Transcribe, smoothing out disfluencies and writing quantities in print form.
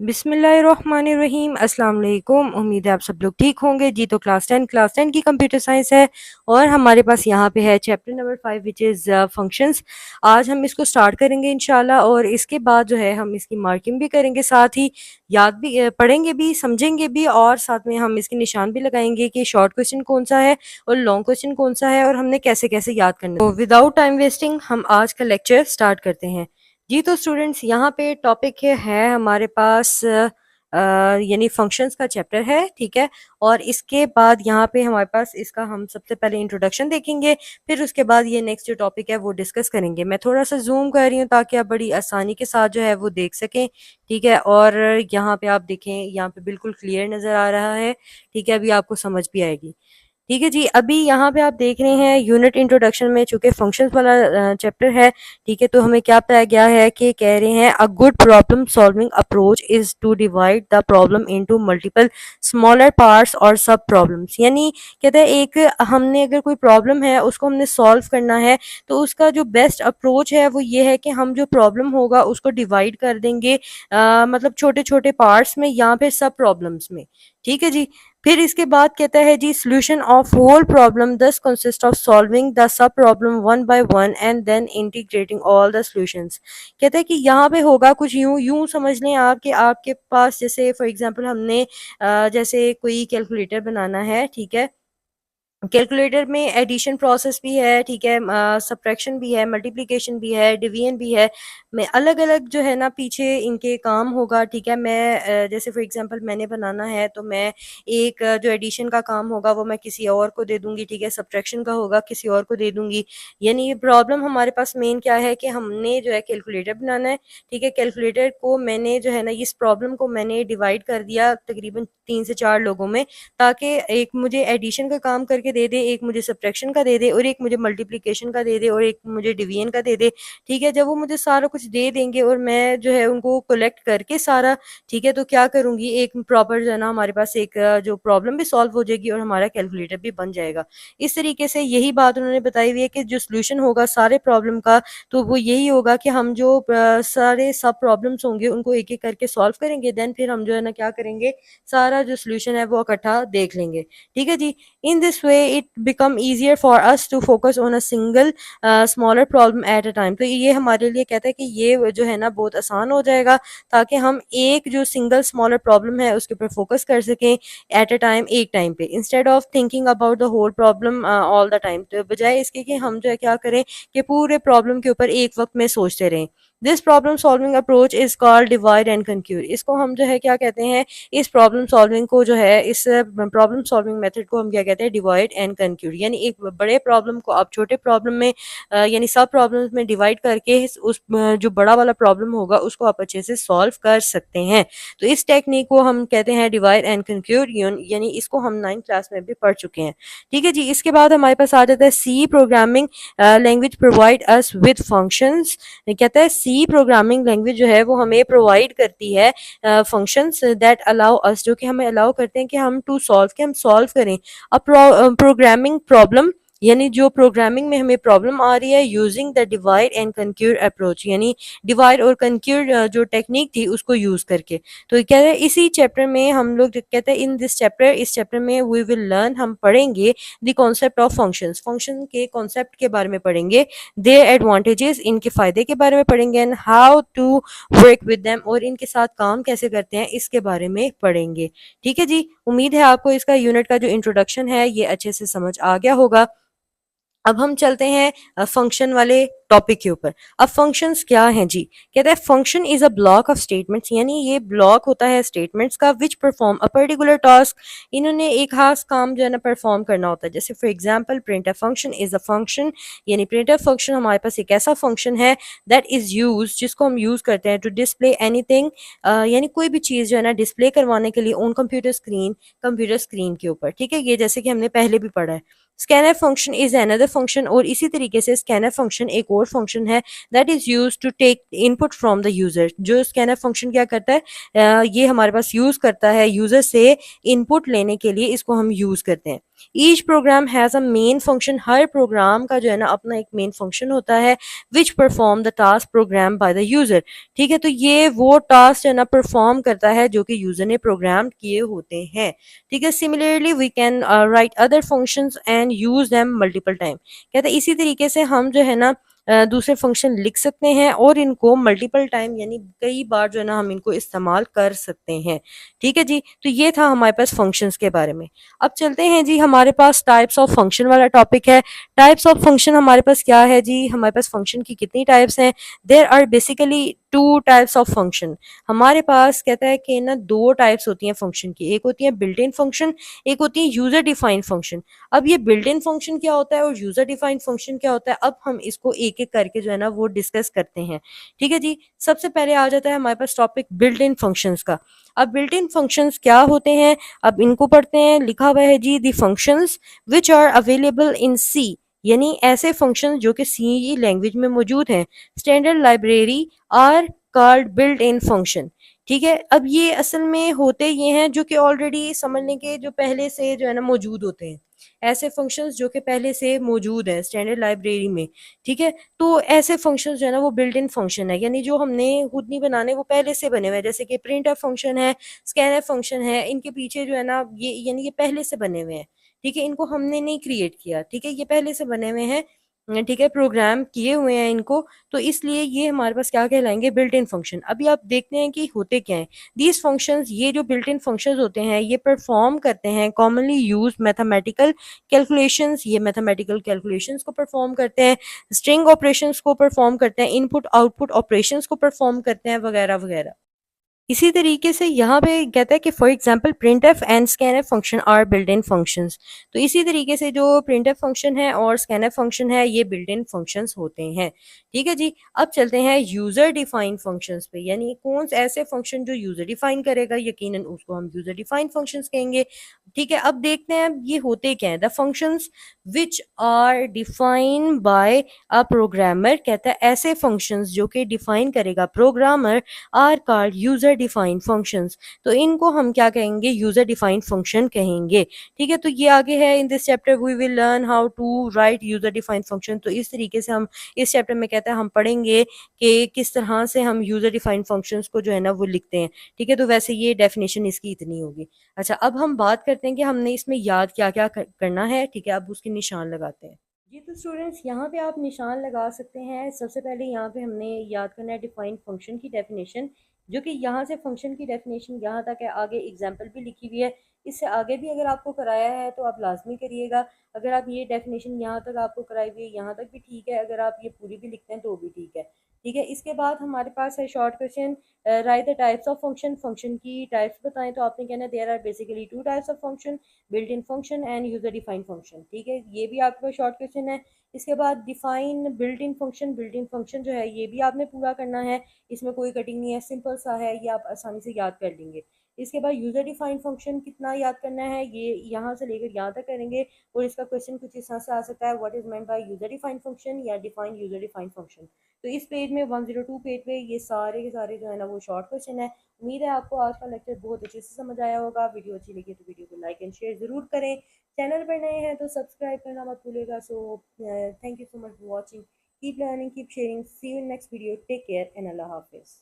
बिस्मिल्लाहिर्रहमानिर्रहीम। अस्सलाम वालेकुम। उम्मीद है आप सब लोग ठीक होंगे जी। तो क्लास 10 की कंप्यूटर साइंस है और हमारे पास यहाँ पे है chapter number 5 which is functions. आज हम इसको स्टार्ट करेंगे इंशाल्लाह और इसके बाद जो है हम इसकी मार्किंग भी करेंगे, साथ ही याद भी पढ़ेंगे भी, समझेंगे भी और साथ में हम इसके निशान भी लगाएंगे कि शॉर्ट क्वेश्चन कौन सा है और लॉन्ग क्वेश्चन कौन सा है और हमने कैसे कैसे याद करना है। तो विदाउट टाइम वेस्टिंग हम आज का लेक्चर स्टार्ट करते हैं जी। तो स्टूडेंट्स यहाँ पे टॉपिक है हमारे पास यानी फंक्शंस का चैप्टर है, ठीक है। और इसके बाद यहाँ पे हमारे पास इसका हम सबसे पहले इंट्रोडक्शन देखेंगे, फिर उसके बाद ये नेक्स्ट जो टॉपिक है वो डिस्कस करेंगे। मैं थोड़ा सा जूम कर रही हूँ ताकि आप बड़ी आसानी के साथ जो है वो देख सकें, ठीक है। और यहाँ पे आप देखें, यहाँ पे बिल्कुल क्लियर नज़र आ रहा है, ठीक है। अभी आपको समझ भी आएगी, ठीक है जी। अभी यहाँ पे आप देख रहे हैं यूनिट इंट्रोडक्शन में, चूंकि फंक्शंस वाला चैप्टर है, ठीक है। तो हमें क्या बताया गया है कि कह रहे हैं a good problem solving approach is to divide the problem into multiple smaller parts और सब प्रॉब्लम्स। यानी कहते हैं एक हमने अगर कोई प्रॉब्लम है उसको हमने सॉल्व करना है तो उसका जो बेस्ट अप्रोच है वो ये है कि हम जो प्रॉब्लम होगा उसको डिवाइड कर देंगे, मतलब छोटे छोटे पार्ट्स में या फिर सब प्रॉब्लम्स में, ठीक है जी। फिर इसके बाद कहता है जी solution of whole problem this consist of solving the sub problem one by one and then integrating all the solutions. कहता है कि यहाँ पे होगा कुछ यूं यूं समझ लें आप कि आपके पास जैसे फॉर एग्जांपल हमने जैसे कोई कैलकुलेटर बनाना है, ठीक है। कैलकुलेटर में एडिशन प्रोसेस भी है, ठीक है, सब्ट्रैक्शन भी है, मल्टीप्लिकेशन भी है, डिवीजन भी है। मैं अलग अलग जो है ना पीछे इनके काम होगा, ठीक है। मैं जैसे फॉर एग्जांपल मैंने बनाना है तो मैं एक जो एडिशन का काम होगा वो मैं किसी और को दे दूंगी, ठीक है। सब्ट्रैक्शन का होगा किसी और को दे दूंगी। यानी ये प्रॉब्लम हमारे पास मेन क्या है कि हमने जो है कैलकुलेटर बनाना है, ठीक है। कैलकुलेटर को मैंने जो है ना इस प्रॉब्लम को मैंने डिवाइड कर दिया तकरीबन 3 से 4 लोगों में, ताकि एक मुझे एडिशन का काम करके दे दे, एक मुझे सब्ट्रैक्शन का दे दे और एक मुझे मल्टीप्लिकेशन का दे दे और एक मुझे डिवीजन का दे दे, ठीक है। जब वो मुझे सारा कुछ दे देंगे और मैं जो है उनको कलेक्ट करके सारा, ठीक है, तो क्या करूंगी एक प्रॉपर जो है ना हमारे पास एक जो प्रॉब्लम भी सॉल्व हो जाएगी और हमारा कैलकुलेटर भी बन जाएगा। इस तरीके से यही बात उन्होंने बताई हुई है कि जो सोल्यूशन होगा सारे प्रॉब्लम का तो वो यही होगा कि हम जो सारे सब प्रॉब्लम्स होंगे उनको एक एक करके सॉल्व करेंगे, देन फिर हम जो है ना क्या करेंगे, सारा जो सोल्यूशन है वो इकट्ठा देख लेंगे, ठीक है जी। In this way it become easier for us to focus on a single smaller problem at a time. तो ये हमारे लिए कहता है कि ये जो है ना बहुत आसान हो जाएगा ताकि हम एक जो सिंगल स्मॉलर प्रॉब्लम है उसके ऊपर फोकस कर सकें एट अ टाइम, एक टाइम पे, instead of thinking about the whole problem all the time. तो बजाय इसके कि हम जो है क्या करें कि पूरे प्रॉब्लम के ऊपर एक वक्त में सोचते रहें। This problem solving approach is called divide and conquer. इसको हम जो है क्या कहते हैं, इस प्रॉब्लम सॉल्विंग को जो है, इस प्रॉब्लम सॉल्विंग मेथड को हम क्या कहते हैं, डिवाइड एंड कंक्यूर। यानी एक बड़े प्रॉब्लम को आप छोटे प्रॉब्लम में यानी सब प्रॉब्लम्स में डिवाइड करके उस जो बड़ा वाला प्रॉब्लम होगा उसको आप अच्छे से सॉल्व कर सकते हैं। तो इस टेक्निक को हम कहते हैं डिवाइड एंड कंक्यूर, यानी इसको हम 9th क्लास में भी पढ़ चुके हैं, ठीक है जी। इसके बाद हमारे पास आ जाता है C programming language provide us with functions. कहता है सी प्रोग्रामिंग लैंग्वेज जो है वो हमें प्रोवाइड करती है फंक्शंस दैट अलाउ अस, जो कि हमें अलाउ करते हैं कि हम टू सॉल्व, के हम सॉल्व करें अ प्रोग्रामिंग प्रॉब्लम। यानी जो प्रोग्रामिंग में हमें प्रॉब्लम आ रही है using the divide and conquer approach, यानी डिवाइड और कंक्यूर जो टेक्निक थी उसको यूज करके। तो क्या है इसी चैप्टर में हम लोग कहते हैं इन दिस चैप्टर, इस चैप्टर में वी विल लर्न, हम पढ़ेंगे the concept of functions, function के कॉन्सेप्ट के बारे में पढ़ेंगे, देयर एडवांटेजेस, इनके फायदे के बारे में पढ़ेंगे, and how to work with them, और इनके साथ काम कैसे करते हैं इसके बारे में पढ़ेंगे, ठीक है जी। उम्मीद है आपको इसका यूनिट का जो इंट्रोडक्शन है ये अच्छे से समझ आ गया होगा। अब हम चलते हैं फंक्शन वाले टॉपिक के ऊपर। अब फंक्शंस क्या हैं जी। कहता है function is a block of statements, यानी ये ब्लॉक होता है स्टेटमेंट्स का which perform a particular task. इन्होंने एक खास काम जो है ना परफॉर्म करना होता है। जैसे for example printf function is a function, यानी प्रिंटफ फंक्शन हमारे पास एक ऐसा फंक्शन है दैट इज यूज, जिसको हम यूज करते हैं टू डिस्प्ले एनीथिंग, यानी कोई भी चीज जो है ना डिस्प्ले करवाने के लिए ऑन कंप्यूटर स्क्रीन के ऊपर, ठीक है। ये जैसे कि हमने पहले भी पढ़ा है। Scanf function is another function, और इसी तरीके से स्कैनफ फंक्शन एक और फंक्शन है that is use to take input from the user. जो स्कैनफ फंक्शन क्या करता है, ये हमारे पास यूज करता है यूजर से इनपुट लेने के लिए, इसको हम यूज करते हैं। Each program has a main function, हर प्रोग्राम का जो है ना अपना एक मेन फंक्शन होता है which perform the task program by the user. ठीक है, तो ये वो टास्क जो है ना परफॉर्म करता है जो कि यूजर ने प्रोग्राम किए होते हैं। ठीक है, similarly we can write other functions and use them multiple time. कहते हैं इसी तरीके से हम जो है ना दूसरे फंक्शन लिख सकते हैं और इनको मल्टीपल टाइम यानी कई बार जो है ना हम इनको इस्तेमाल कर सकते हैं। ठीक है जी, तो ये था हमारे पास फंक्शंस के बारे में। अब चलते हैं जी, हमारे पास टाइप्स ऑफ फंक्शन वाला टॉपिक है। टाइप्स ऑफ फंक्शन हमारे पास क्या है जी, हमारे पास फंक्शन की कितनी टाइप्स हैं? There are basically two types of function. हमारे पास कहता है कि ना दो टाइप्स होती हैं फंक्शन की, एक होती है बिल्ट इन फंक्शन, एक होती है यूजर डिफाइंड फंक्शन। अब ये बिल्ट इन फंक्शन क्या होता है और यूजर डिफाइंड फंक्शन क्या होता है, अब हम इसको एक एक करके जो है ना वो डिस्कस करते हैं। ठीक है जी, सबसे पहले आ जाता है हमारे पास टॉपिक बिल्ट इन फंक्शंस का। अब बिल्ट इन फंक्शंस क्या होते हैं, अब इनको पढ़ते हैं। लिखा हुआ है जी, the functions which are available in C, यानी ऐसे फंक्शंस जो कि सी लैंग्वेज में मौजूद हैं, standard library are called built in function. ठीक है, अब ये असल में होते ये हैं जो कि ऑलरेडी समझने के जो पहले से जो है ना मौजूद होते हैं, ऐसे फंक्शंस जो कि पहले से मौजूद हैं स्टैंडर्ड लाइब्रेरी में। ठीक है, तो ऐसे फंक्शंस जो है ना वो बिल्ट इन फंक्शन है, यानी जो हमने खुद नहीं बनाने, वो पहले से बने हुए हैं। जैसे कि प्रिंट एफ फंक्शन है, स्कैनफ फंक्शन है, इनके पीछे जो है ना ये यानी ये पहले से बने हुए हैं। ठीक है, इनको हमने नहीं क्रिएट किया। ठीक है, ये पहले से बने हुए हैं। ठीक है, प्रोग्राम किए हुए हैं इनको, तो इसलिए ये हमारे पास क्या कहलाएंगे, बिल्ट इन फंक्शन। अभी आप देखते हैं कि होते क्या हैं दीज फंक्शंस। ये जो बिल्ट इन फंक्शंस होते हैं ये परफॉर्म करते हैं कॉमनली यूज मैथमेटिकल कैलकुलेशंस, ये मैथमेटिकल कैलकुलेशंस को परफॉर्म करते हैं, स्ट्रिंग ऑपरेशंस को परफॉर्म करते हैं, इनपुट आउटपुट ऑपरेशंस को परफॉर्म करते हैं, वगैरह वगैरह। इसी तरीके से यहाँ पे कहता है कि for example print f and scan f function are built in functions. तो इसी तरीके से जो प्रिंट एफ फंक्शन है और स्कैन एफ फंक्शन है ये बिल्ट इन फंक्शंस होते हैं। ठीक है जी, अब चलते हैं यूजर डिफाइंड फंक्शंस पे, यानी कौन से ऐसे फंक्शन जो यूजर डिफाइन करेगा, यकीनन उसको हम यूजर डिफाइंड फंक्शंस कहेंगे। ठीक है, अब देखते हैं ये होते क्या है। The functions which are defined by a programmer, कहता है ऐसे फंक्शंस जो कि डिफाइन करेगा programmer are called user defined functions. तो इनको हम क्या कहेंगे, यूजर डिफाइंड फंक्शन कहेंगे। ठीक है, तो ये आगे है in this chapter we will learn how to write user defined function. तो इस तरीके से हम इस चैप्टर में कहता है हम पढ़ेंगे कि किस तरह से हम यूजर डिफाइंड फंक्शंस को जो है ना वो लिखते हैं। ठीक है, तो वैसे ये डेफिनेशन इसकी इतनी होगी। अच्छा, अब हम बात करते हैं कि हमने इसमें याद क्या क्या करना है। ठीक है, अब उसके निशान लगाते हैं जी। तो स्टूडेंट्स यहाँ पे आप निशान लगा सकते हैं। सबसे पहले यहाँ पे हमने याद करना है डिफाइंड फंक्शन की डेफिनेशन, जो कि यहाँ से फंक्शन की डेफिनेशन यहाँ तक है, आगे एग्जाम्पल भी लिखी हुई है। इससे आगे भी अगर आपको कराया है तो आप लाजमी करिएगा। अगर आप ये डेफिनेशन यहाँ तक आपको कराई हुई है यहाँ तक भी ठीक है, अगर आप ये पूरी भी लिखते हैं तो भी ठीक है। ठीक है, इसके बाद हमारे पास है short question, write the types of function. Function की टाइप्स बताएं, तो आपने कहना है there are basically two types of function, built in function and user defined function. ठीक है, ये भी आपका शॉर्ट क्वेश्चन है। इसके बाद define built in function, built in function जो है ये भी आपने पूरा करना है। इसमें कोई कटिंग नहीं है, सिंपल सा है, ये आप आसानी से याद कर लेंगे। इसके बाद यूजर डिफाइंड फंक्शन कितना याद करना है, ये यहाँ से लेकर यहाँ तक करेंगे। और इसका क्वेश्चन कुछ इस तरह से आ सकता है, what is meant by user defined function या डिफाइन यूजर डिफाइंड फंक्शन। तो इस पेज में 102 पेज पे ये सारे के सारे जो है ना वो शॉर्ट क्वेश्चन है। उम्मीद है आपको आज का लेक्चर बहुत अच्छे से समझ आया होगा। वीडियो अच्छी लगी तो वीडियो को लाइक एंड शेयर जरूर करें। चैनल पर नए हैं तो सब्सक्राइब करना मत भूलिएगा। So thank you so much for watching. Keep learning, keep sharing. See you in next video. Take care and अल्लाह हाफिज़।